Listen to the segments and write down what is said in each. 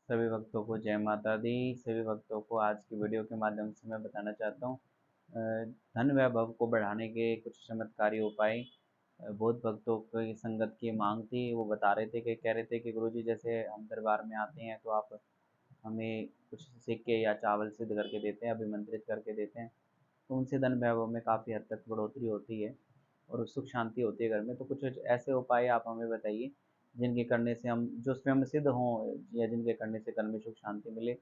सभी भक्तों को जय माता दी। सभी भक्तों को आज की वीडियो के माध्यम से मैं बताना चाहता हूँ धन वैभव को बढ़ाने के कुछ चमत्कारी उपाय। बहुत भक्तों की संगत की मांग थी, वो बता रहे थे कि कह रहे थे कि गुरुजी जैसे हम दरबार में आते हैं तो आप हमें कुछ सिक्के या चावल सिद्ध करके देते हैं, अभिमंत्रित करके देते हैं, तो उनसे धन वैभव में काफ़ी हद तक बढ़ोतरी होती है और सुख शांति होती है घर में। तो कुछ ऐसे उपाय आप हमें बताइए जिनके करने से हम जो स्वयं सिद्ध हों या जिनके करने से घर में सुख शांति मिले,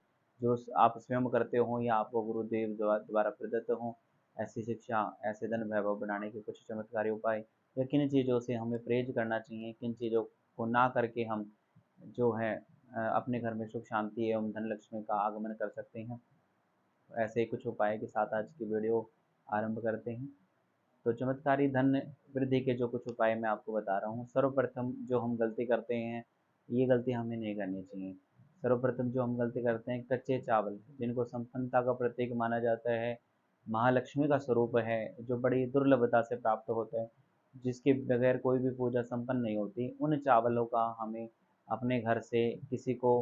जो आप स्वयं करते हों या आपको गुरुदेव द्वारा प्रदत्त हों। ऐसी शिक्षा, ऐसे धन वैभव बनाने के कुछ चमत्कारी उपाय, या किन चीज़ों से हमें परहेज करना चाहिए, किन चीज़ों को ना करके हम जो है अपने घर में सुख शांति एवं धन लक्ष्मी का आगमन कर सकते हैं। ऐसे ही कुछ उपाय के साथ आज की वीडियो आरंभ करते हैं। तो चमत्कारी धन वृद्धि के जो कुछ उपाय मैं आपको बता रहा हूँ। सर्वप्रथम जो हम गलती करते हैं, ये गलती हमें नहीं करनी चाहिए। सर्वप्रथम जो हम गलती करते हैं, कच्चे चावल जिनको संपन्नता का प्रतीक माना जाता है, महालक्ष्मी का स्वरूप है, जो बड़ी दुर्लभता से प्राप्त होता है, जिसके बगैर कोई भी पूजा संपन्न नहीं होती, उन चावलों का हमें अपने घर से किसी को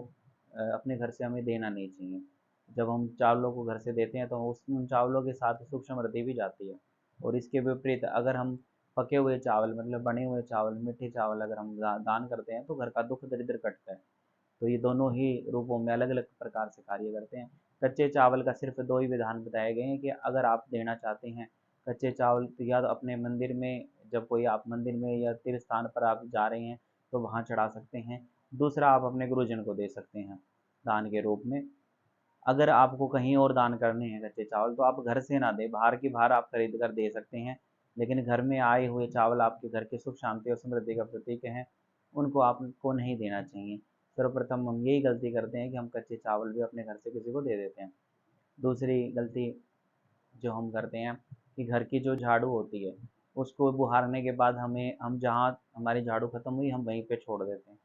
अपने घर से हमें देना नहीं चाहिए। जब हम चावलों को घर से देते हैं तो उन चावलों के साथ सूक्ष्म समृद्धि भी जाती है। और इसके विपरीत अगर हम पके हुए चावल मतलब बने हुए चावल, मीठे चावल अगर हम दान करते हैं तो घर का दुख दरिद्र कटता है। तो ये दोनों ही रूपों में अलग अलग प्रकार से कार्य करते हैं। कच्चे चावल का सिर्फ दो ही विधान बताए गए हैं कि अगर आप देना चाहते हैं कच्चे चावल, तो या तो अपने मंदिर में, जब कोई आप मंदिर में या तीर्थ स्थान पर आप जा रहे हैं तो वहाँ चढ़ा सकते हैं। दूसरा, आप अपने गुरुजन को दे सकते हैं दान के रूप में। अगर आपको कहीं और दान करने हैं कच्चे चावल तो आप घर से ना दें, बाहर की बाहर आप खरीद कर दे सकते हैं, लेकिन घर में आए हुए चावल आपके घर के सुख शांति और समृद्धि का प्रतीक हैं, उनको आपको नहीं देना चाहिए। सर्वप्रथम हम यही गलती करते हैं कि हम कच्चे चावल भी अपने घर से किसी को दे देते हैं। दूसरी गलती जो हम करते हैं कि घर की जो झाड़ू होती है उसको बुहारने के बाद हम जहाँ हमारी झाड़ू खत्म हुई हम वहीं पे छोड़ देते हैं।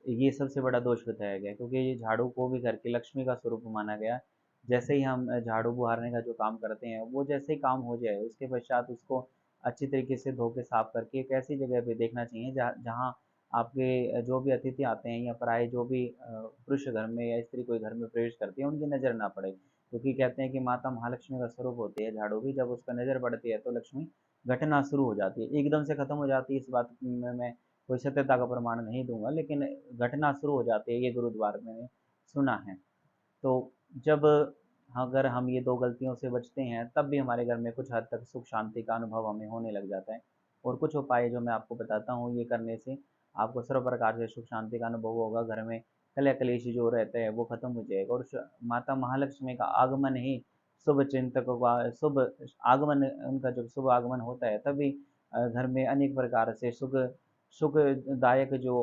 ये सबसे बड़ा दोष बताया गया, क्योंकि ये झाड़ू को भी घर की लक्ष्मी का स्वरूप माना गया। जैसे ही हम झाड़ू बुहारने का जो काम करते हैं, वो जैसे ही काम हो जाए उसके पश्चात उसको अच्छी तरीके से धो के साफ करके एक ऐसी जगह पे देखना चाहिए जहाँ जहाँ आपके जो भी अतिथि आते हैं या पराये जो भी पुरुष घर में या स्त्री कोई घर में प्रवेश करती है उनकी नज़र ना पड़े, क्योंकि कहते हैं कि माता महालक्ष्मी का स्वरूप होती है झाड़ू भी, जब उसका नज़र पड़ती है तो लक्ष्मी घटना शुरू हो जाती है। एकदम से खत्म हो जाती है इस बात में मैं कोई सत्यता का प्रमाण नहीं दूंगा, लेकिन घटना शुरू हो जाती है, ये गुरुद्वार मैंने सुना है। तो जब अगर हम ये दो गलतियों से बचते हैं तब भी हमारे घर में कुछ हद तक सुख शांति का अनुभव हमें होने लग जाता है। और कुछ उपाय जो मैं आपको बताता हूँ, ये करने से आपको सर्व प्रकार से सुख शांति का अनुभव होगा। घर में कलह कलेश जो रहता है वो खत्म हो जाएगा और माता महालक्ष्मी का आगमन ही शुभ चिंतकों का शुभ आगमन, उनका जब शुभ आगमन होता है तभी घर में अनेक प्रकार से सुखदायक जो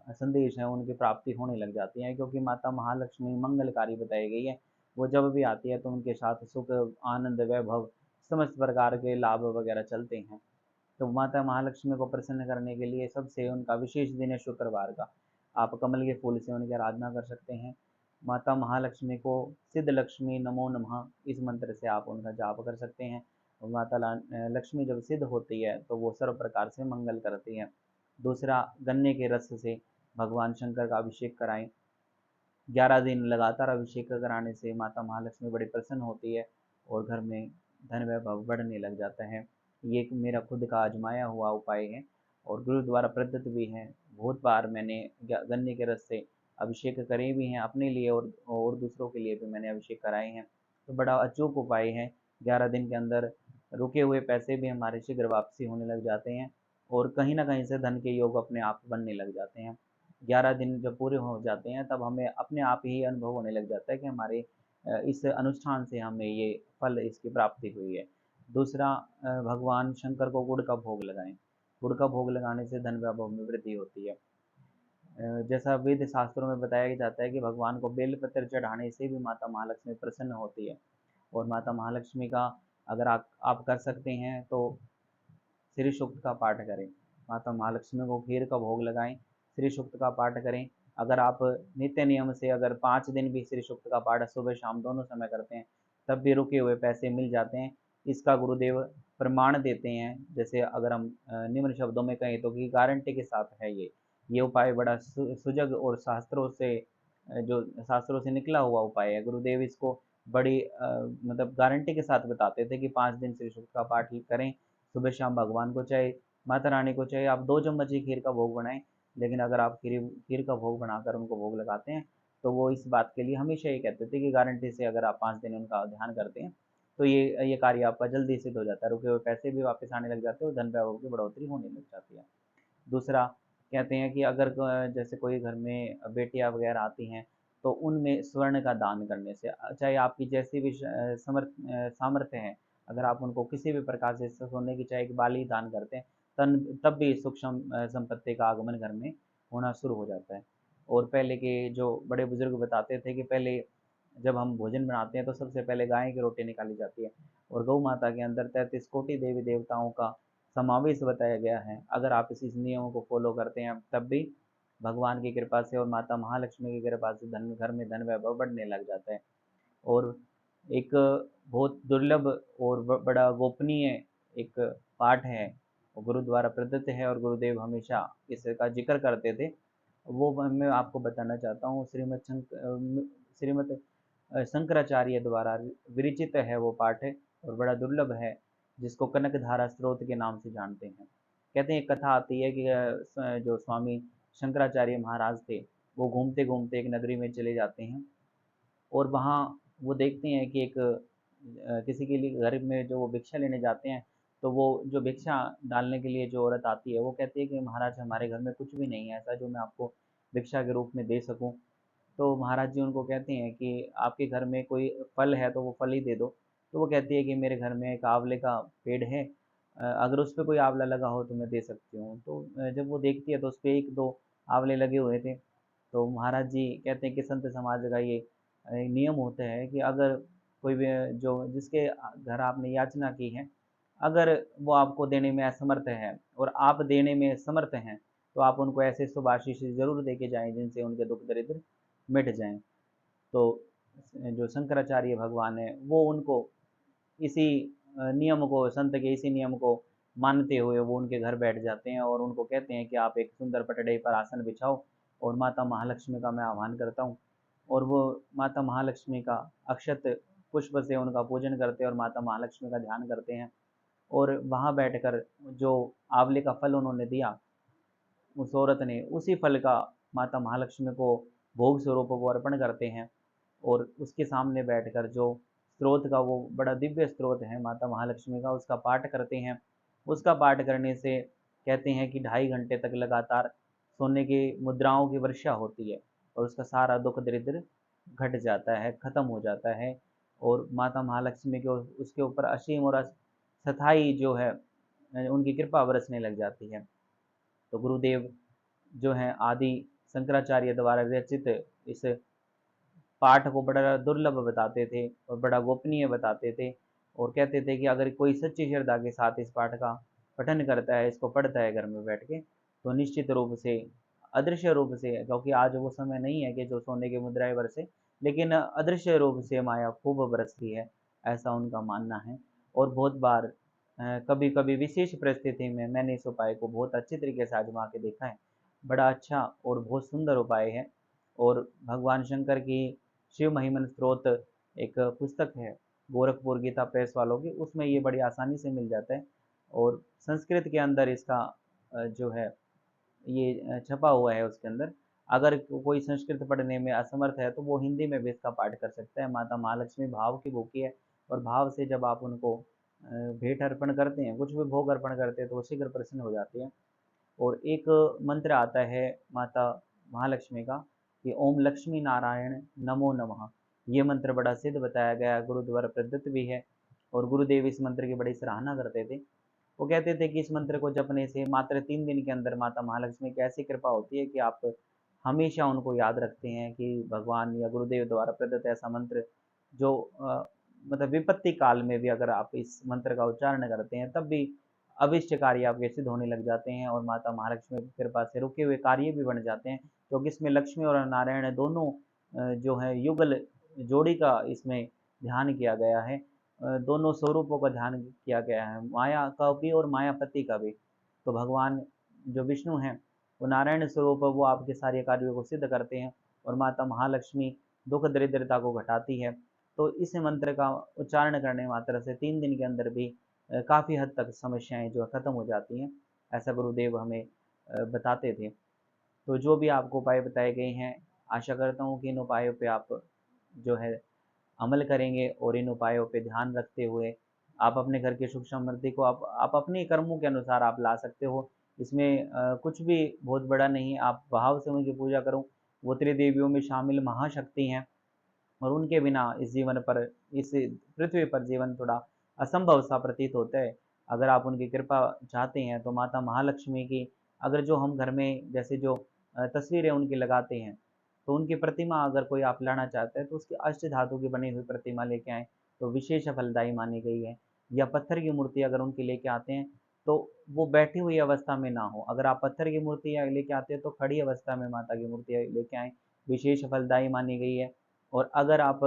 संदेश हैं उनकी प्राप्ति होने लग जाती है, क्योंकि माता महालक्ष्मी मंगलकारी बताई गई है। वो जब भी आती है तो उनके साथ सुख, आनंद, वैभव, समस्त प्रकार के लाभ वगैरह चलते हैं। तो माता महालक्ष्मी को प्रसन्न करने के लिए सबसे उनका विशेष दिन है शुक्रवार का। आप कमल के फूल से उनकी आराधना कर सकते हैं। माता महालक्ष्मी को सिद्ध लक्ष्मी नमो नमः इस मंत्र से आप उनका जाप कर सकते हैं। और माता लक्ष्मी जब सिद्ध होती है तो वो सर्व प्रकार से मंगल करती है। दूसरा, गन्ने के रस से भगवान शंकर का अभिषेक कराएं। 11 दिन लगातार अभिषेक कराने से माता महालक्ष्मी बड़ी प्रसन्न होती है और घर में धन वैभव बढ़ने लग जाता है। ये एक मेरा खुद का आजमाया हुआ उपाय है और गुरु द्वारा प्रदत्त भी है। बहुत बार मैंने गन्ने के रस से अभिषेक करे भी हैं अपने लिए और दूसरों के लिए भी मैंने अभिषेक कराए हैं। तो बड़ा अचूक उपाय है। 11 दिन के अंदर रुके हुए पैसे भी हमारे शीघ्र वापसी होने लग जाते हैं और कहीं ना कहीं से धन के योग अपने आप बनने लग जाते हैं। 11 दिन जब पूरे हो जाते हैं तब हमें अपने आप ही अनुभव होने लग जाता है कि हमारे इस अनुष्ठान से हमें ये फल इसकी प्राप्ति हुई है। दूसरा, भगवान शंकर को गुड़ का भोग लगाएं। गुड़ का भोग लगाने से धन वैभव में वृद्धि होती है। जैसा वेद शास्त्रों में बताया जाता है कि भगवान को बेलपत्र चढ़ाने से भी माता महालक्ष्मी प्रसन्न होती है। और माता महालक्ष्मी का अगर आप कर सकते हैं तो श्री सूक्त का पाठ करें। माता महालक्ष्मी को खीर का भोग लगाएं, श्री सूक्त का पाठ करें। अगर आप नित्य नियम से अगर 5 दिन भी श्री सूक्त का पाठ सुबह शाम दोनों समय करते हैं तब भी रुके हुए पैसे मिल जाते हैं। इसका गुरुदेव प्रमाण देते हैं। जैसे अगर हम निम्न शब्दों में कहें तो कि गारंटी के साथ है ये उपाय बड़ा सुजग और शास्त्रों से जो शास्त्रों से निकला हुआ उपाय है। गुरुदेव इसको बड़ी मतलब गारंटी के साथ बताते थे कि 5 दिन श्री सूक्त का पाठ करें, सुबह शाम भगवान को चाहे माता रानी को चाहे आप 2 चम्मच ही खीर का भोग बनाएँ, लेकिन अगर आप खीर खीर का भोग बनाकर उनको भोग लगाते हैं, तो वो इस बात के लिए हमेशा ये कहते थे कि गारंटी से अगर आप 5 दिन उनका ध्यान करते हैं, तो ये कार्य आपका जल्दी सिद्ध हो जाता है, रुके हुए पैसे भी वापस आने लग जाते हैं और धन वैभव की बढ़ोतरी होने लग जाती है। दूसरा कहते हैं कि अगर जैसे कोई घर में बेटियाँ वगैरह आती हैं, तो उनमें स्वर्ण का दान करने से चाहे आपकी जैसी भी सामर्थ्य है, अगर आप उनको किसी भी प्रकार से सोने की चाहे एक बाली दान करते हैं, तब भी सूक्ष्म संपत्ति का आगमन घर में होना शुरू हो जाता है। और पहले के जो बड़े बुजुर्ग बताते थे कि पहले जब हम भोजन बनाते हैं तो सबसे पहले गाय की रोटी निकाली जाती है और गौ माता के अंदर 33 कोटि देवी देवताओं का समावेश बताया गया है। अगर आप इस नियमों को फॉलो करते हैं तब भी भगवान की कृपा से और माता महालक्ष्मी की कृपा से धन घर में धन वैभव बढ़ने लग जाता है। और एक बहुत दुर्लभ और बड़ा गोपनीय एक पाठ है, वो गुरु द्वारा प्रदत्त है और गुरुदेव हमेशा इसका जिक्र करते थे। वो मैं आपको बताना चाहता हूँ। श्रीमद शंकराचार्य द्वारा विरचित है वो पाठ है और बड़ा दुर्लभ है, जिसको कनकधारा स्रोत के नाम से जानते हैं। कहते हैं एक कथा आती है कि जो स्वामी शंकराचार्य महाराज थे, वो घूमते घूमते एक नगरी में चले जाते हैं और वहाँ वो देखते हैं कि एक किसी के लिए घर में जो वो भिक्षा लेने जाते हैं, तो वो जो भिक्षा डालने के लिए जो औरत आती है, वो कहती है कि महाराज हमारे घर में कुछ भी नहीं है ऐसा जो मैं आपको भिक्षा के रूप में दे सकूं। तो महाराज जी उनको कहते हैं कि आपके घर में कोई फल है तो वो फल ही दे दो। तो वो कहती है कि मेरे घर में एक आंवले का पेड़ है, अगर उस पे कोई आंवला लगा हो तो मैं दे सकती हूँ। तो जब वो देखती है तो उस पे 1-2 आंवले लगे हुए थे। तो महाराज जी कहते हैं कि संत समाज का ये नियम होता है कि अगर कोई भी जो जिसके घर आपने याचना की है, अगर वो आपको देने में असमर्थ है और आप देने में समर्थ हैं, तो आप उनको ऐसे शुभ आशीष ज़रूर दे के जाएँ जिनसे उनके दुख दरिद्र मिट जाएँ। तो जो शंकराचार्य भगवान है वो उनको इसी नियम को संत के इसी नियम को मानते हुए वो उनके घर बैठ जाते हैं और उनको कहते हैं कि आप एक सुंदर पटड़े पर आसन बिछाओ और माता महालक्ष्मी का मैं आह्वान करता हूँ। और वो माता महालक्ष्मी का अक्षत पुष्प से उनका पूजन करते हैं और माता महालक्ष्मी का ध्यान करते हैं। और वहाँ बैठकर जो आंवले का फल उन्होंने दिया, उस औरत ने उसी फल का माता महालक्ष्मी को भोग स्वरूप वो अर्पण करते हैं और उसके सामने बैठकर जो स्रोत का वो बड़ा दिव्य स्रोत है माता महालक्ष्मी का, उसका पाठ करते हैं। उसका पाठ करने से कहते हैं कि 2.5 घंटे तक लगातार सोने की मुद्राओं की वर्षा होती है और उसका सारा दुख दरिद्र घट जाता है, खत्म हो जाता है और माता महालक्ष्मी के उसके ऊपर असीम और स्थायी जो है उनकी कृपा बरसने लग जाती है। तो गुरुदेव जो हैं आदि शंकराचार्य द्वारा रचित इस पाठ को बड़ा दुर्लभ बताते थे और बड़ा गोपनीय बताते थे और कहते थे कि अगर कोई सच्ची श्रद्धा के साथ इस पाठ का पठन करता है, इसको पढ़ता है घर में बैठ के, तो निश्चित रूप से अदृश्य रूप से, क्योंकि आज वो समय नहीं है कि जो सोने की मुद्राएं बरसे, लेकिन अदृश्य रूप से माया खूब बरसती है, ऐसा उनका मानना है। और बहुत बार कभी कभी विशेष परिस्थिति में मैंने इस उपाय को बहुत अच्छी तरीके से आजमा के देखा है। बड़ा अच्छा और बहुत सुंदर उपाय है। और भगवान शंकर की शिव महिमन स्त्रोत एक पुस्तक है गोरखपुर गीता प्रेस वालों की, उसमें ये बड़ी आसानी से मिल जाता है और संस्कृत के अंदर इसका जो है ये छपा हुआ है उसके अंदर। अगर कोई संस्कृत पढ़ने में असमर्थ है तो वो हिंदी में भी इसका पाठ कर सकता है। माता महालक्ष्मी भाव की भूखी है और भाव से जब आप उनको भेंट अर्पण करते हैं, कुछ भी भोग अर्पण करते हैं, तो वो शीघ्र प्रसन्न हो जाती है। और एक मंत्र आता है माता महालक्ष्मी का कि ओम लक्ष्मी नारायण नमो नमः। ये मंत्र बड़ा सिद्ध बताया गया, गुरु द्वारा प्रदत्त भी है और गुरुदेव इस मंत्र की बड़ी सराहना करते थे। वो कहते थे कि इस मंत्र को जपने से मात्र 3 दिन के अंदर माता महालक्ष्मी की ऐसी कृपा होती है कि आप हमेशा उनको याद रखते हैं कि भगवान या गुरुदेव द्वारा प्रदत्त ऐसा मंत्र जो मतलब विपत्ति काल में भी अगर आप इस मंत्र का उच्चारण करते हैं तब भी अभिष्ट कार्य आपके सिद्ध होने लग जाते हैं और माता महालक्ष्मी की कृपा से रुके हुए कार्य भी बन जाते हैं, क्योंकि इसमें लक्ष्मी और नारायण दोनों जो है युगल जोड़ी का इसमें ध्यान किया गया है। दोनों स्वरूपों का ध्यान किया गया है, माया का भी और मायापति का भी। तो भगवान जो विष्णु हैं वो नारायण स्वरूप, वो आपके सारे कार्यों को सिद्ध करते हैं और माता महालक्ष्मी दुख दरिद्रता को घटाती है। तो इस मंत्र का उच्चारण करने मात्र से 3 दिन के अंदर भी काफ़ी हद तक समस्याएँ जो है ख़त्म हो जाती हैं, ऐसा गुरुदेव हमें बताते थे। तो जो भी आपको उपाय बताए गए हैं, आशा करता हूँ कि इन उपायों पे आप जो है अमल करेंगे और इन उपायों पे ध्यान रखते हुए आप अपने घर की सुख समृद्धि को आप अपने कर्मों के अनुसार आप ला सकते हो। इसमें कुछ भी बहुत बड़ा नहीं है, आप भाव से उनकी पूजा करो। वो त्रिदेवियों में शामिल महाशक्ति हैं और उनके बिना इस जीवन पर, इस पृथ्वी पर जीवन थोड़ा असंभव सा प्रतीत होता है। अगर आप उनकी कृपा चाहते हैं तो माता महालक्ष्मी की अगर जो हम घर में जैसे जो तस्वीरें उनकी लगाते हैं, तो उनकी प्रतिमा अगर कोई आप लाना चाहते हैं तो उसकी अष्ट धातु की बनी हुई प्रतिमा लेके आएँ, तो विशेष फलदायी मानी गई है। या पत्थर की मूर्ति अगर उनकी लेके आते हैं, तो वो बैठी हुई अवस्था में ना हो। अगर आप पत्थर की मूर्ति या लेके आते हैं तो खड़ी अवस्था में माता की मूर्ति लेके आएँ, विशेष फलदायी मानी गई है। और अगर आप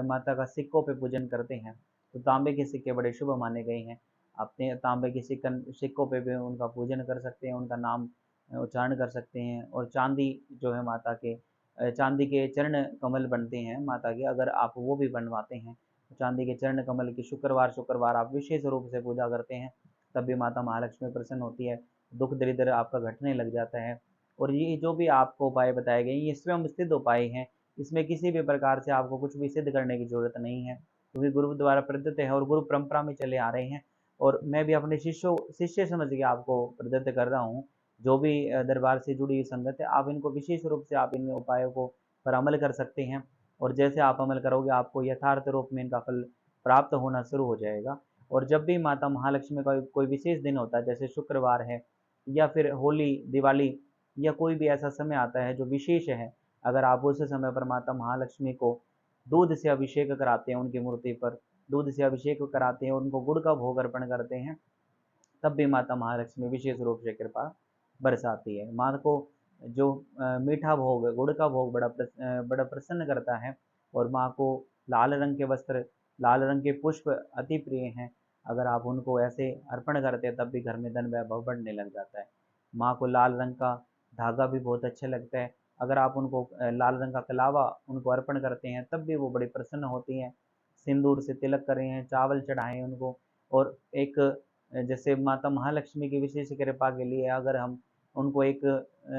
माता का सिक्कों पे पूजन करते हैं, तो तांबे के सिक्के बड़े शुभ माने गए हैं। अपने तांबे के सिक्कों पे भी उनका पूजन कर सकते हैं, उनका नाम उच्चारण कर सकते हैं। और चांदी जो है माता के चांदी के चरण कमल बनते हैं माता के, अगर आप वो भी बनवाते हैं, तो चांदी के चरण कमल की शुक्रवार आप विशेष रूप से पूजा करते हैं, तब भी माता महालक्ष्मी प्रसन्न होती है, दुख दरिद्र आपका घटने लग जाता है। और ये जो भी आपको उपाय बताए गए ये स्वयं सिद्ध उपाय हैं, इसमें किसी भी प्रकार से आपको कुछ भी सिद्ध करने की ज़रूरत नहीं है, क्योंकि गुरु द्वारा प्रदत्त है और गुरु परंपरा में चले आ रहे हैं। और मैं भी अपने शिष्य समझ के आपको प्रदत्त कर रहा हूँ। जो भी दरबार से जुड़ी हुई संगत है, आप इनको विशेष रूप से आप इन उपायों को पर अमल कर सकते हैं। और जैसे आप अमल करोगे आपको यथार्थ रूप में इनका फल प्राप्त होना शुरू हो जाएगा। और जब भी माता महालक्ष्मी का कोई विशेष दिन होता है, जैसे शुक्रवार है या फिर होली, दिवाली या कोई भी ऐसा समय आता है जो विशेष है, अगर आप उस समय पर माता महालक्ष्मी को दूध से अभिषेक कराते हैं, उनकी मूर्ति पर दूध से अभिषेक कराते हैं, उनको गुड़ का भोग अर्पण करते हैं, तब भी माता महालक्ष्मी विशेष रूप से कृपा बरसाती है। माँ को जो मीठा भोग, गुड़ का भोग बड़ा प्रसन्न करता है। और माँ को लाल रंग के वस्त्र, लाल रंग के पुष्प अति प्रिय हैं। अगर आप उनको ऐसे अर्पण करते हैं तब भी घर में धन वैभव बढ़ने लग जाता है। माँ को लाल रंग का धागा भी बहुत अच्छा लगता है। अगर आप उनको लाल रंग का कलावा उनको अर्पण करते हैं तब भी वो बड़ी प्रसन्न होती हैं। सिंदूर से तिलक करें हैं, चावल चढ़ाएँ उनको। और एक जैसे माता महालक्ष्मी की विशेष कृपा के लिए अगर हम उनको एक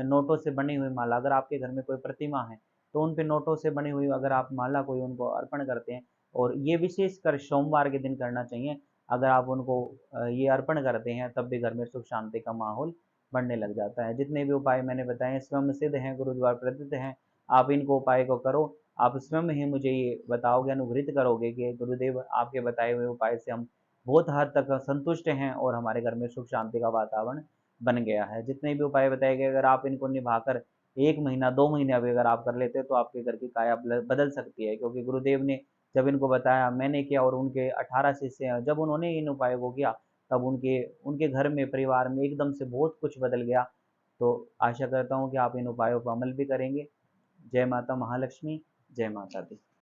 नोटों से बनी हुई माला, अगर आपके घर में कोई प्रतिमा है, तो उन पे नोटों से बनी हुई अगर आप माला कोई उनको अर्पण करते हैं, और ये विशेषकर सोमवार के दिन करना चाहिए। अगर आप उनको ये अर्पण करते हैं तब भी घर में सुख शांति का माहौल बढ़ने लग जाता है। जितने भी उपाय मैंने बताए स्वयं सिद्ध हैं, गुरु द्वारा प्रदत्त हैं। आप इनको उपाय को करो, आप स्वयं ही मुझे ये बताओगे, अनुग्रहित करोगे कि गुरुदेव आपके बताए हुए उपाय से हम बहुत हद तक संतुष्ट हैं और हमारे घर में सुख शांति का वातावरण बन गया है। जितने भी उपाय बताए गए अगर आप इनको निभाकर 1 महीना 2 महीने अभी अगर आप कर लेते हैं तो आपके घर की काया बदल सकती है। क्योंकि गुरुदेव ने जब इनको बताया, मैंने किया और उनके 18 शिष्य हैं, जब उन्होंने इन उपायों को किया तब उनके उनके घर में, परिवार में एकदम से बहुत कुछ बदल गया। तो आशा करता हूँ कि आप इन उपायों पर अमल भी करेंगे। जय माता महालक्ष्मी, जय माता दी।